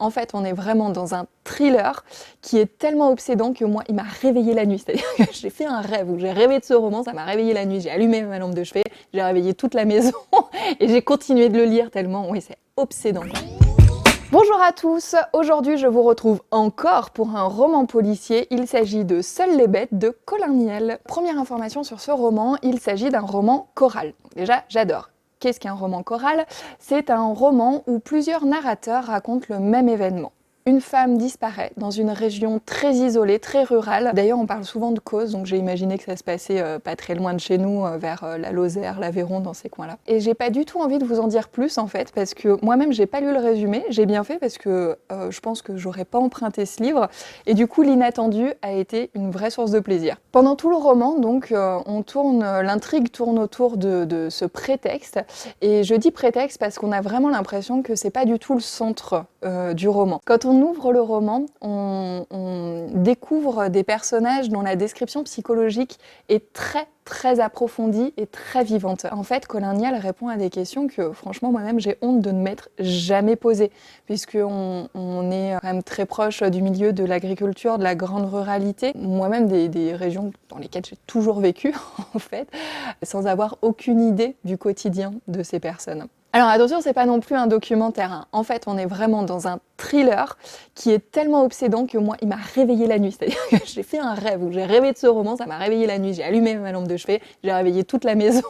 En fait, on est vraiment dans un thriller qui est tellement obsédant que moi, il m'a réveillée la nuit. C'est-à-dire que j'ai fait un rêve où j'ai rêvé de ce roman, ça m'a réveillée la nuit, j'ai allumé ma lampe de chevet, j'ai réveillé toute la maison et j'ai continué de le lire tellement, oui, c'est obsédant. Bonjour à tous, aujourd'hui je vous retrouve encore pour un roman policier, il s'agit de Seules les bêtes de Colin Niel. Première information sur ce roman, il s'agit d'un roman choral. Déjà, j'adore. Qu'est-ce qu'un roman choral? C'est un roman où plusieurs narrateurs racontent le même événement. Une femme disparaît dans une région très isolée, très rurale. D'ailleurs, on parle souvent de Causse, donc j'ai imaginé que ça se passait pas très loin de chez nous, vers la Lozère, l'Aveyron, dans ces coins-là. Et j'ai pas du tout envie de vous en dire plus, en fait, parce que moi-même, j'ai pas lu le résumé. J'ai bien fait parce que je pense que j'aurais pas emprunté ce livre. Et du coup, l'inattendu a été une vraie source de plaisir. Pendant tout le roman, donc, l'intrigue tourne autour de ce prétexte. Et je dis prétexte parce qu'on a vraiment l'impression que c'est pas du tout le centre du roman. Quand on ouvre le roman, on découvre des personnages dont la description psychologique est très approfondie et très vivante. En fait, Colin Niel répond à des questions que, franchement, moi-même, j'ai honte de ne m'être jamais posées, puisqu'on est quand même très proche du milieu de l'agriculture, de la grande ruralité, moi-même des régions dans lesquelles j'ai toujours vécu, en fait, sans avoir aucune idée du quotidien de ces personnes. Alors attention, c'est pas non plus un documentaire, hein. En fait, on est vraiment dans un thriller qui est tellement obsédant que moi, il m'a réveillée la nuit. C'est-à-dire que j'ai fait un rêve où j'ai rêvé de ce roman, ça m'a réveillée la nuit, j'ai allumé ma lampe de chevet, j'ai réveillé toute la maison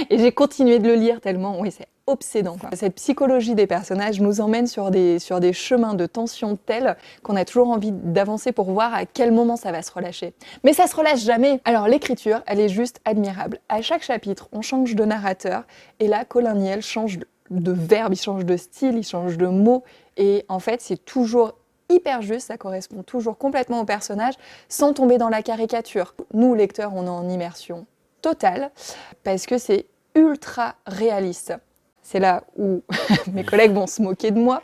et j'ai continué de le lire tellement, oui, c'est obsédant, quoi. Cette psychologie des personnages nous emmène sur des chemins de tension tels qu'on a toujours envie d'avancer pour voir à quel moment ça va se relâcher. Mais ça se relâche jamais. Alors l'écriture, elle est juste admirable. À chaque chapitre, on change de narrateur et là, Colin Niel change de verbe, il change de style, il change de mots et en fait, c'est toujours hyper juste, ça correspond toujours complètement au personnage sans tomber dans la caricature. Nous, lecteurs, on est en immersion totale parce que c'est ultra réaliste. C'est là où mes collègues vont se moquer de moi.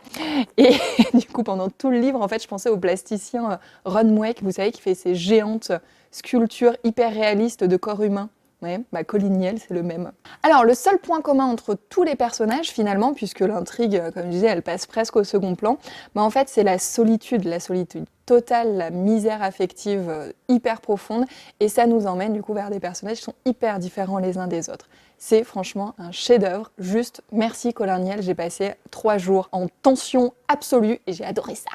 Et du coup, pendant tout le livre, en fait, je pensais au plasticien Ron Mueck, vous savez, qui fait ces géantes sculptures hyper réalistes de corps humain. Ouais, Colin Niel, c'est le même. Alors, le seul point commun entre tous les personnages, finalement, puisque l'intrigue, comme je disais, elle passe presque au second plan, en fait, c'est la solitude totale, la misère affective hyper profonde, et ça nous emmène du coup vers des personnages qui sont hyper différents les uns des autres. C'est franchement un chef-d'œuvre, juste merci Colin Niel, j'ai passé 3 jours en tension absolue et j'ai adoré ça.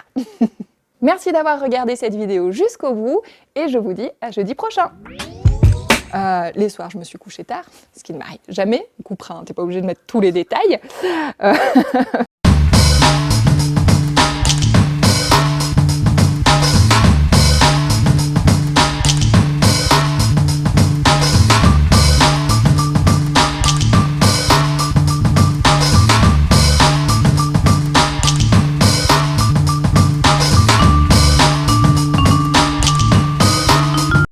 Merci d'avoir regardé cette vidéo jusqu'au bout, et je vous dis à jeudi prochain. Les soirs, je me suis couchée tard, ce qui ne m'arrive jamais. On coupera, hein, t'es pas obligé de mettre tous les détails.